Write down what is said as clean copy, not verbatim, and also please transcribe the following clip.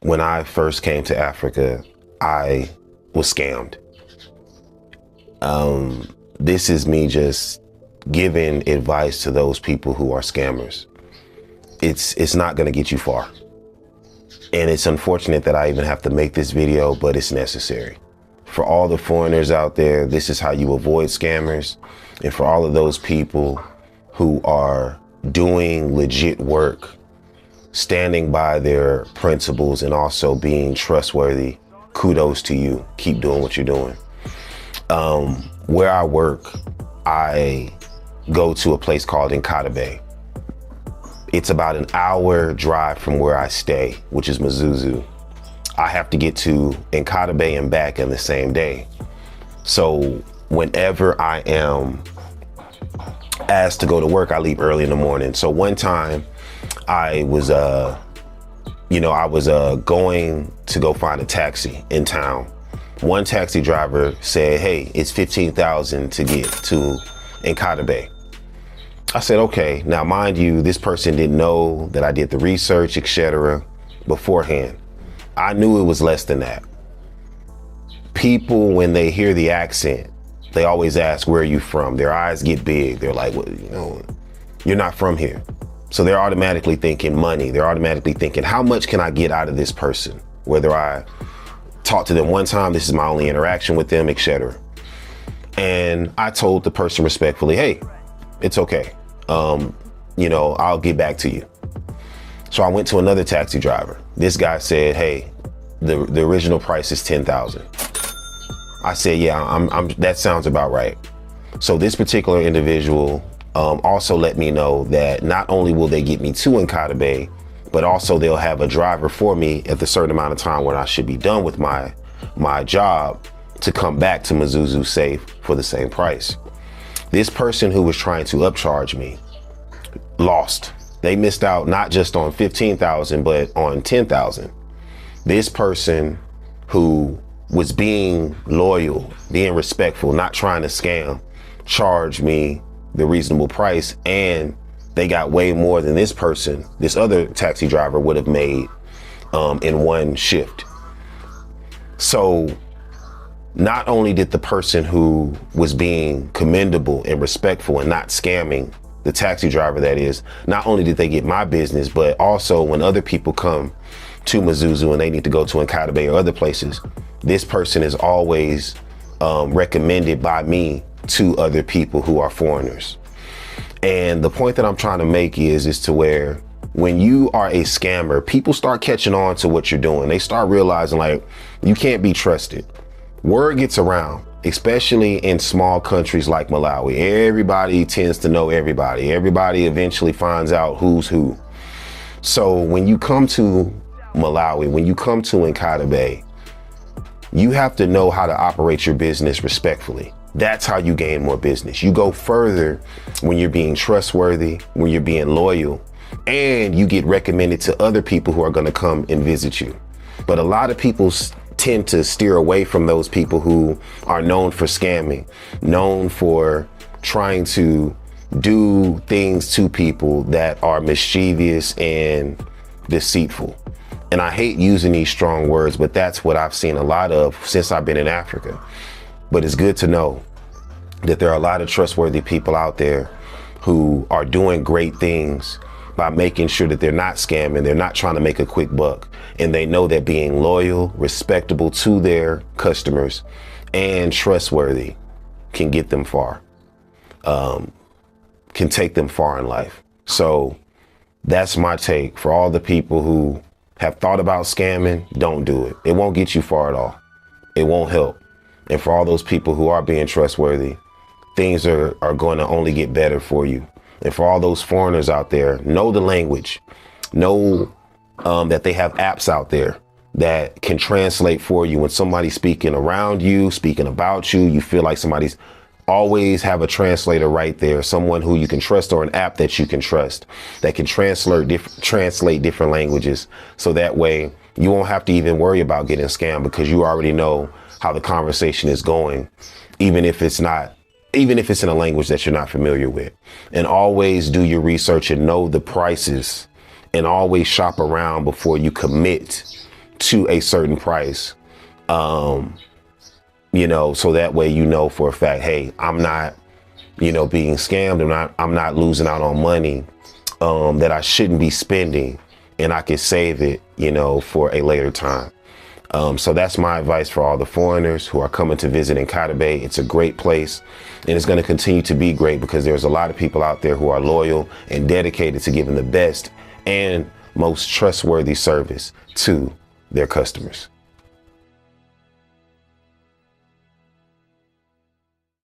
When I first came to Africa, I was scammed. This is me just giving advice to those people who are scammers. It's not going to get you far. And it's unfortunate that I even have to make this video, but it's necessary. For all the foreigners out there, this is how you avoid scammers. And for all of those people who are doing legit work, standing by their principles and also being trustworthy, kudos to you. Keep doing what you're doing. Where I work, I go to a place called Nkatabe. It's about an hour drive from where I stay, which is Mzuzu. I have to get to Nkatabe and back in the same day. So whenever I am asked to go to work, I leave early in the morning. So one time I was, going to go find a taxi in town. One taxi driver said, hey, it's 15,000 to get to Nkatabe. I said, okay. Now, mind you, this person didn't know that I did the research, etc. beforehand. I knew it was less than that. People, when they hear the accent, they always ask, where are you from? Their eyes get big. They're like, well, you're not from here. So they're automatically thinking money. They're automatically thinking, how much can I get out of this person? Whether I talk to them one time, this is my only interaction with them, etc. And I told the person respectfully, hey, it's okay. I'll get back to you. So I went to another taxi driver. This guy said, hey, the original price is 10,000. I said, yeah, that sounds about right. So this particular individual also let me know that not only will they get me to Nkatabe, but also they'll have a driver for me at the certain amount of time when I should be done with my job to come back to Mzuzu safe for the same price. This person who was trying to upcharge me lost. They missed out not just on 15,000, but on 10,000. This person who was being loyal, being respectful, not trying to scam, charged me the reasonable price, and they got way more than this person, this other taxi driver, would have made in one shift. So not only did the person who was being commendable and respectful and not scamming, the taxi driver that is, not only did they get my business, but also when other people come to Mzuzu and they need to go to Nkatabe or other places, this person is always recommended by me to other people who are foreigners. And the point that I'm trying to make is to where when you are a scammer, people start catching on to what you're doing. They start realizing like, you can't be trusted. Word gets around, especially in small countries like Malawi. Everybody tends to know everybody. Everybody eventually finds out who's who. So when you come to Malawi, when you come to Nkatabe, you have to know how to operate your business respectfully. That's how you gain more business. You go further when you're being trustworthy, when you're being loyal, and you get recommended to other people who are going to come and visit you. But a lot of people tend to steer away from those people who are known for scamming, known for trying to do things to people that are mischievous and deceitful. And I hate using these strong words, but that's what I've seen a lot of since I've been in Africa. But it's good to know that there are a lot of trustworthy people out there who are doing great things by making sure that they're not scamming, they're not trying to make a quick buck, and they know that being loyal, respectable to their customers, and trustworthy can get them far, can take them far in life. So that's my take for all the people who have thought about scamming. Don't do it. It won't get you far at all. It won't help. And for all those people who are being trustworthy, things are going to only get better for you. And for all those foreigners out there, know the language, know that they have apps out there that can translate for you. When somebody's speaking around you, speaking about you, you feel like somebody's always have a translator right there, someone who you can trust, or an app that you can trust that can translate different languages. So that way you won't have to even worry about getting scammed, because you already know how the conversation is going, even if it's in a language that you're not familiar with. And always do your research and know the prices, and always shop around before you commit to a certain price, you know, so that way, you know, for a fact, hey, I'm not, you know, being scammed. I'm not losing out on money that I shouldn't be spending, and I can save it, you know, for a later time. So that's my advice for all the foreigners who are coming to visit in Kudzi. It's a great place, and it's going to continue to be great because there's a lot of people out there who are loyal and dedicated to giving the best and most trustworthy service to their customers.